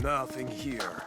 Nothing here.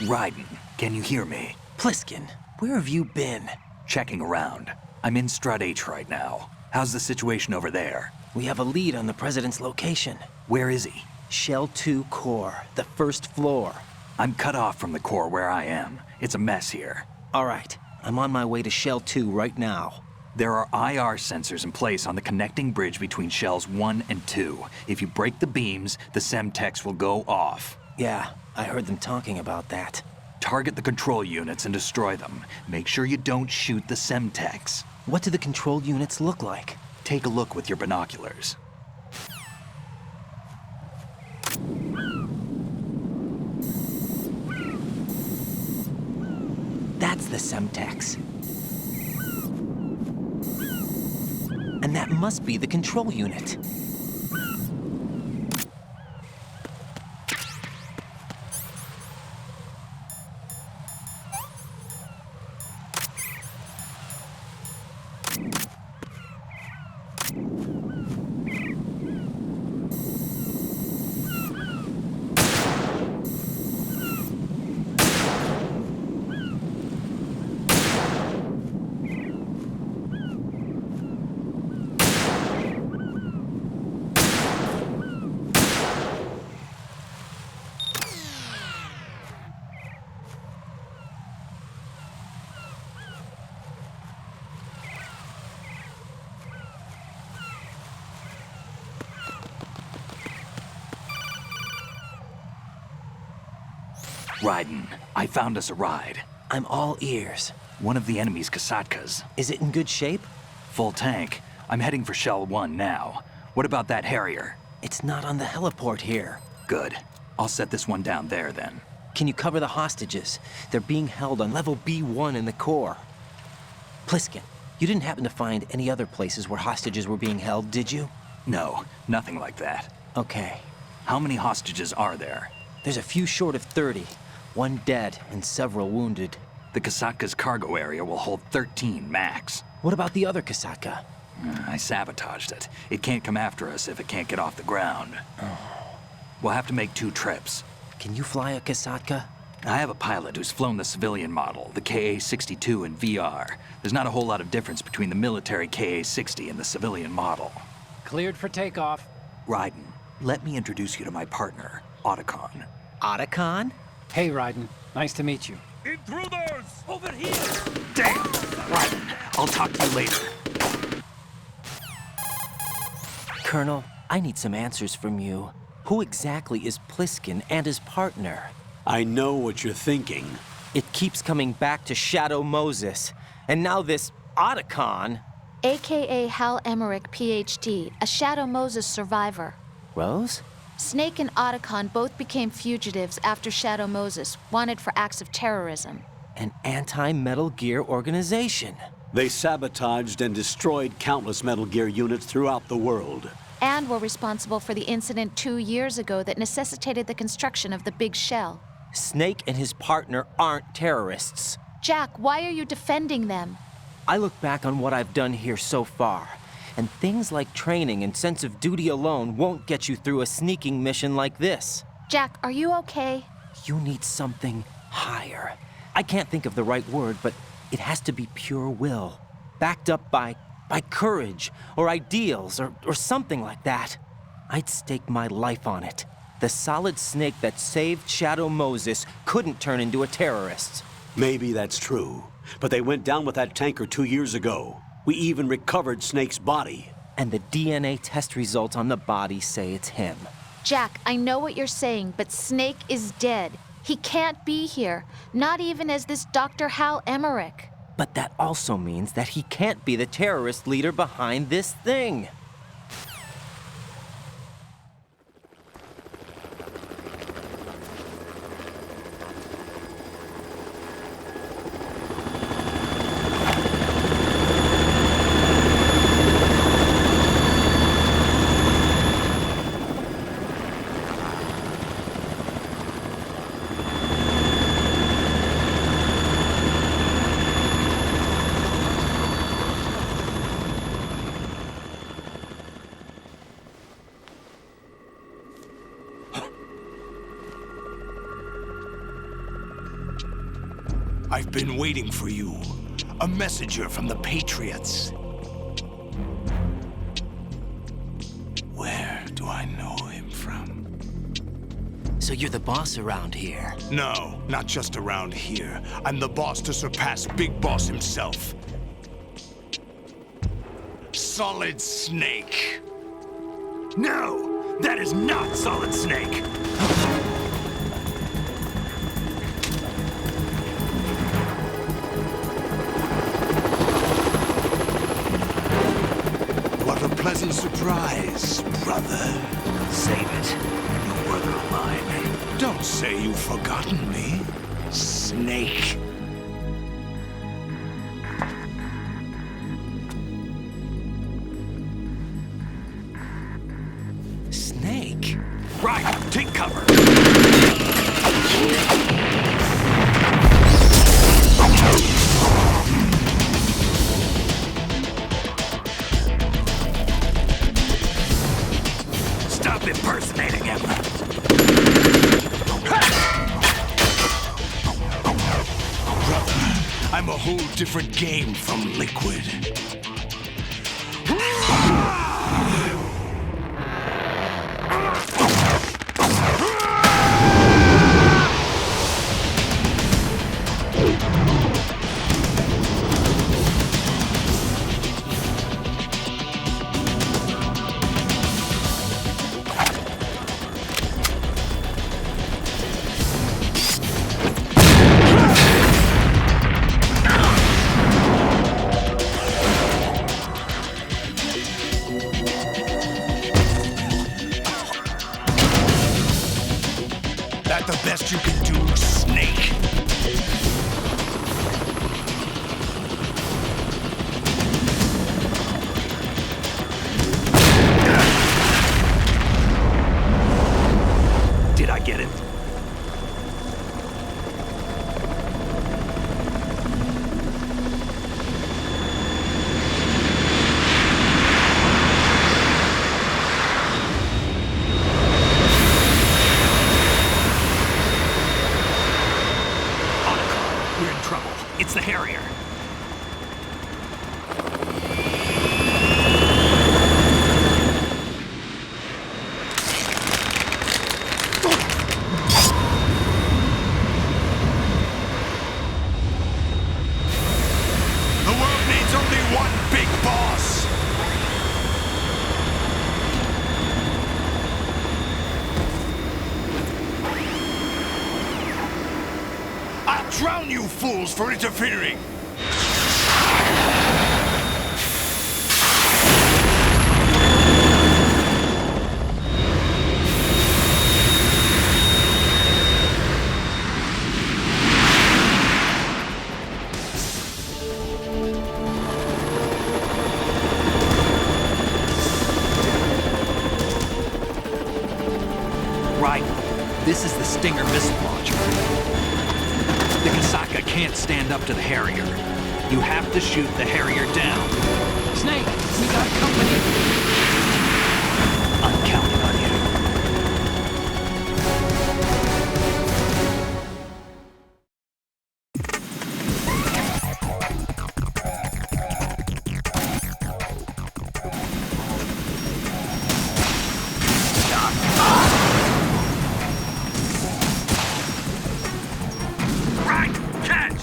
Raiden, can you hear me? Pliskin, where have you been? Checking around. I'm in Strut H right now. How's the situation over there? We have a lead on the President's location. Where is he? Shell 2 core, the first floor. I'm cut off from the core where I am. It's a mess here. All right, I'm on my way to Shell 2 right now. There are IR sensors in place on the connecting bridge between Shells 1 and 2. If you break the beams, the Semtex will go off. Yeah, I heard them talking about that. Target the control units and destroy them. Make sure you don't shoot the Semtex. What do the control units look like? Take a look with your binoculars. That's the Semtex. And that must be the control unit. Raiden, I found us a ride. I'm all ears. One of the enemy's Kasatkas. Is it in good shape? Full tank. I'm heading for Shell 1 now. What about that Harrier? It's not on the heliport here. Good. I'll set this one down there then. Can you cover the hostages? They're being held on level B1 in the core. Pliskin, you didn't happen to find any other places where hostages were being held, did you? No, nothing like that. Okay. How many hostages are there? There's a few short of 30. One dead and several wounded. The Kasatka's cargo area will hold 13 max. What about the other Kasatka? I sabotaged it. It can't come after us if it can't get off the ground. We'll have to make 2 trips. Can you fly a Kasatka? I have a pilot who's flown the civilian model, the KA-62 in VR. There's not a whole lot of difference between the military KA-60 and the civilian model. Cleared for takeoff. Raiden, let me introduce you to my partner, Otacon. Otacon? Hey, Raiden. Nice to meet you. Intruders! Over here! Damn! Raiden, I'll talk to you later. Colonel, I need some answers from you. Who exactly is Pliskin and his partner? I know what you're thinking. It keeps coming back to Shadow Moses. And now this Otacon. AKA Hal Emmerich, PhD, a Shadow Moses survivor. Rose? Snake and Otacon both became fugitives after Shadow Moses, wanted for acts of terrorism. An anti-Metal Gear organization. They sabotaged and destroyed countless Metal Gear units throughout the world. And were responsible for the incident 2 years ago that necessitated the construction of the Big Shell. Snake and his partner aren't terrorists. Jack, why are you defending them? I look back on what I've done here so far, And things like training and sense of duty alone won't get you through a sneaking mission like this. Jack, are you okay? You need something higher. I can't think of the right word, but it has to be pure will. Backed up by courage, or ideals, or something like that. I'd stake my life on it. The solid snake that saved Shadow Moses couldn't turn into a terrorist. Maybe that's true, but they went down with that tanker 2 years ago. We even recovered Snake's body. And the DNA test results on the body say it's him. Jack, I know what you're saying, but Snake is dead. He can't be here, not even as this Dr. Hal Emmerich. But that also means that he can't be the terrorist leader behind this thing. I've been waiting for you. A messenger from the Patriots. Where do I know him from? So you're the boss around here? No, not just around here. I'm the boss to surpass Big Boss himself. Solid Snake. No! That is not Solid Snake! What a pleasant surprise, brother. Save it. You brother of mine. Don't say you've forgotten me, Snake. Snake? Right, take cover! Stop impersonating him! Brother, I'm a whole different game from Liquid. That the best you can do, Snake? Did I get it? We're in trouble. It's the Harrier. The world needs only one big boss. I'll drown you fools for interfering. Right. This is the Stinger missile launcher. The Kasaka can't stand up to the Harrier. You have to shoot the Harrier down. Snake, we got company. I'm counting on you. Right, catch!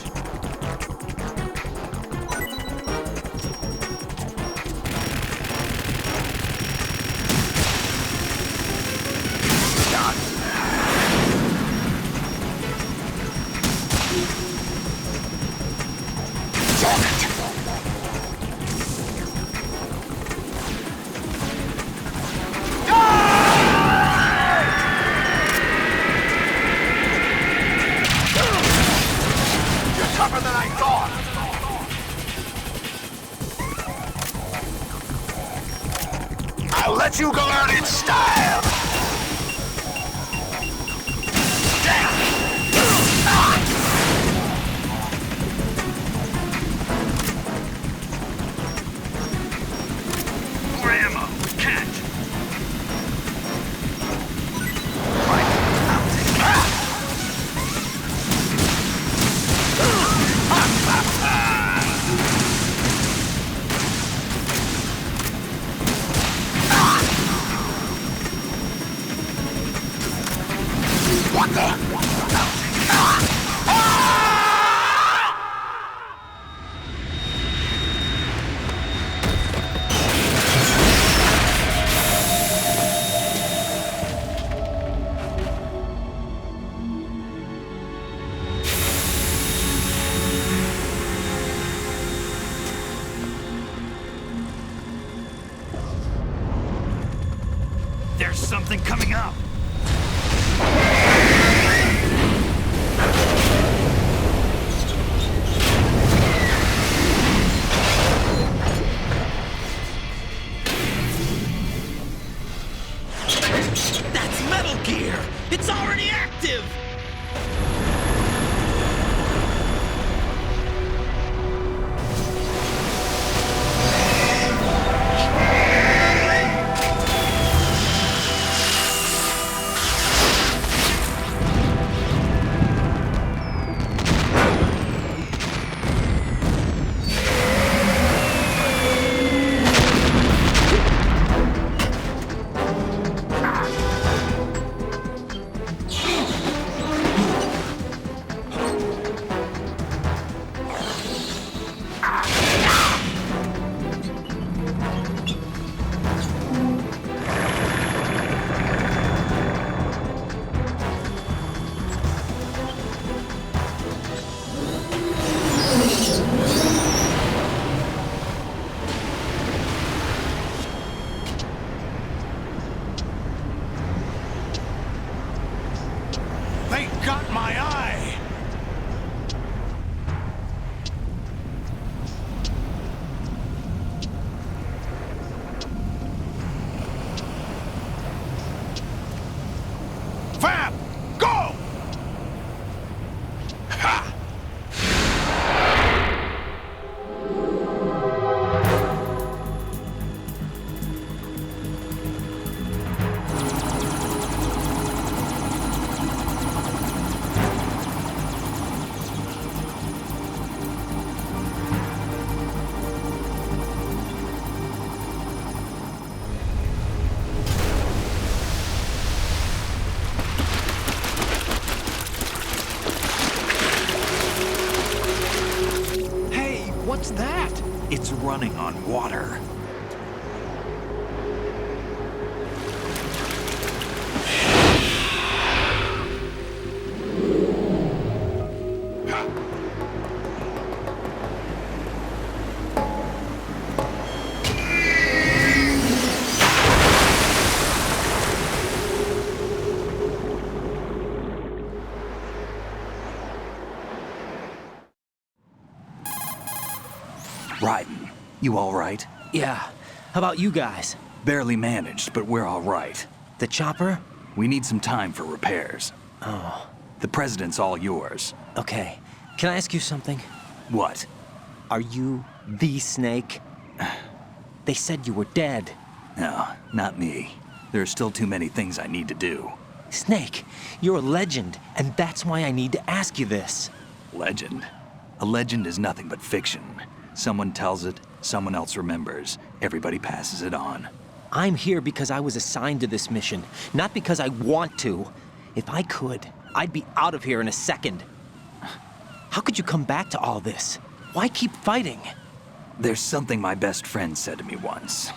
Tougher than I thought! I'll let you go out in style! More ammo! Catch! Right, I'll take it. What the? There's something coming up. That's Metal Gear! It's already active! They got my eye! Fab! Go! Ha! Hey, what's that? It's running on water. Raiden, you all right? Yeah. How about you guys? Barely managed, but we're all right. The chopper? We need some time for repairs. Oh, The president's all yours. okay. Can I ask you something? What? Are you the Snake? They said you were dead. No, not me. There are still too many things I need to do. Snake, you're a legend, and that's why I need to ask you this. Legend? A legend is nothing but fiction. Someone tells it, someone else remembers. Everybody passes it on. I'm here because I was assigned to this mission, not because I want to. If I could, I'd be out of here in a second. How could you come back to all this? Why keep fighting? There's something my best friend said to me once.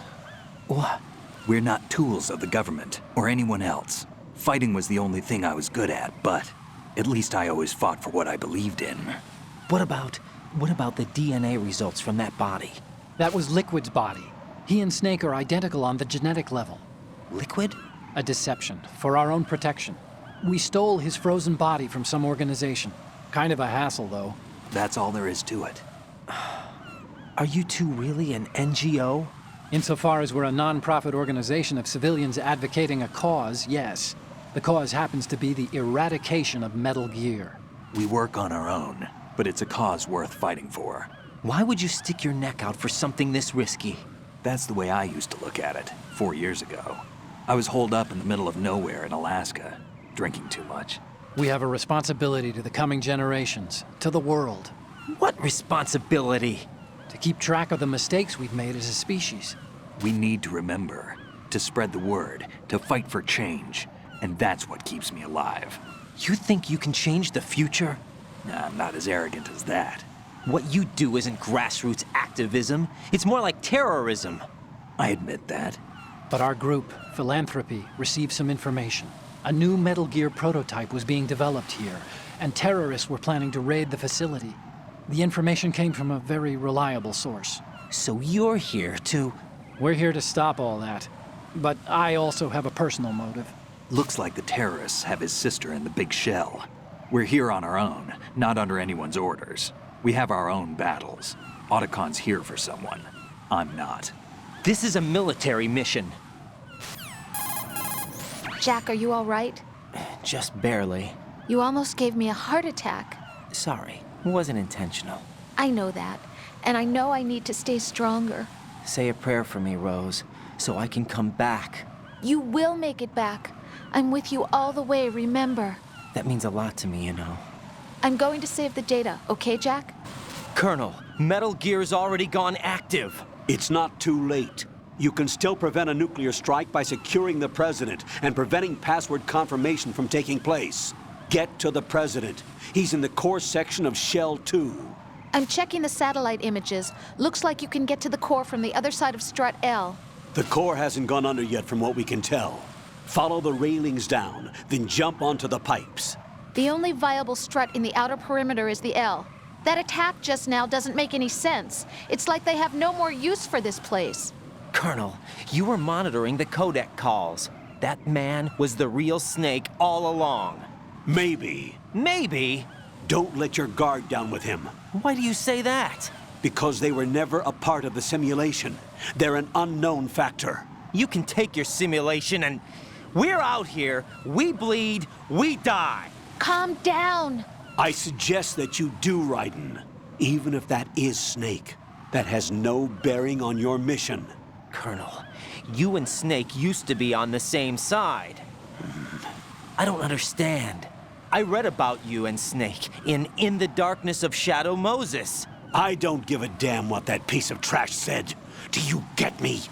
What? We're not tools of the government or anyone else. Fighting was the only thing I was good at, but at least I always fought for what I believed in. What about the DNA results from that body? That was Liquid's body. He and Snake are identical on the genetic level. Liquid? A deception, for our own protection. We stole his frozen body from some organization. Kind of a hassle, though. That's all there is to it. Are you two really an NGO? Insofar as we're a non-profit organization of civilians advocating a cause, yes. The cause happens to be the eradication of Metal Gear. We work on our own, but it's a cause worth fighting for. Why would you stick your neck out for something this risky? That's the way I used to look at it 4 years ago. I was holed up in the middle of nowhere in Alaska, drinking too much. We have a responsibility to the coming generations, to the world, What responsibility? to keep track of the mistakes we've made as a species. We need to remember, to spread the word, to fight for change, and that's what keeps me alive. You think you can change the future? I'm not as arrogant as that. What you do isn't grassroots activism. It's more like terrorism. I admit that. But our group, Philanthropy, received some information. A new Metal Gear prototype was being developed here, and terrorists were planning to raid the facility. The information came from a very reliable source. So you're here to... We're here to stop all that. But I also have a personal motive. Looks like the terrorists have his sister in the big shell. We're here on our own, not under anyone's orders. We have our own battles. Otacon's here for someone. I'm not. This is a military mission. Jack, are you all right? Just barely. You almost gave me a heart attack. Sorry, it wasn't intentional. I know that, and I know I need to stay stronger. Say a prayer for me, Rose, so I can come back. You will make it back. I'm with you all the way, remember. That means a lot to me, you know. I'm going to save the data, okay, Jack? Colonel, Metal Gear's already gone active. It's not too late. You can still prevent a nuclear strike by securing the president and preventing password confirmation from taking place. Get to the president. He's in the core section of Shell 2. I'm checking the satellite images. Looks like you can get to the core from the other side of Strut L. The core hasn't gone under yet from what we can tell. Follow the railings down, then jump onto the pipes. The only viable strut in the outer perimeter is the L. That attack just now doesn't make any sense. It's like they have no more use for this place. Colonel, you were monitoring the codec calls. That man was the real Snake all along. Maybe. Maybe? Don't let your guard down with him. Why do you say that? Because they were never a part of the simulation. They're an unknown factor. You can take your simulation and... We're out here, we bleed, we die. Calm down. I suggest that you do, Raiden. Even if that is Snake. That has no bearing on your mission. Colonel, you and Snake used to be on the same side. I don't understand. I read about you and Snake in the Darkness of Shadow Moses. I don't give a damn what that piece of trash said. Do you get me?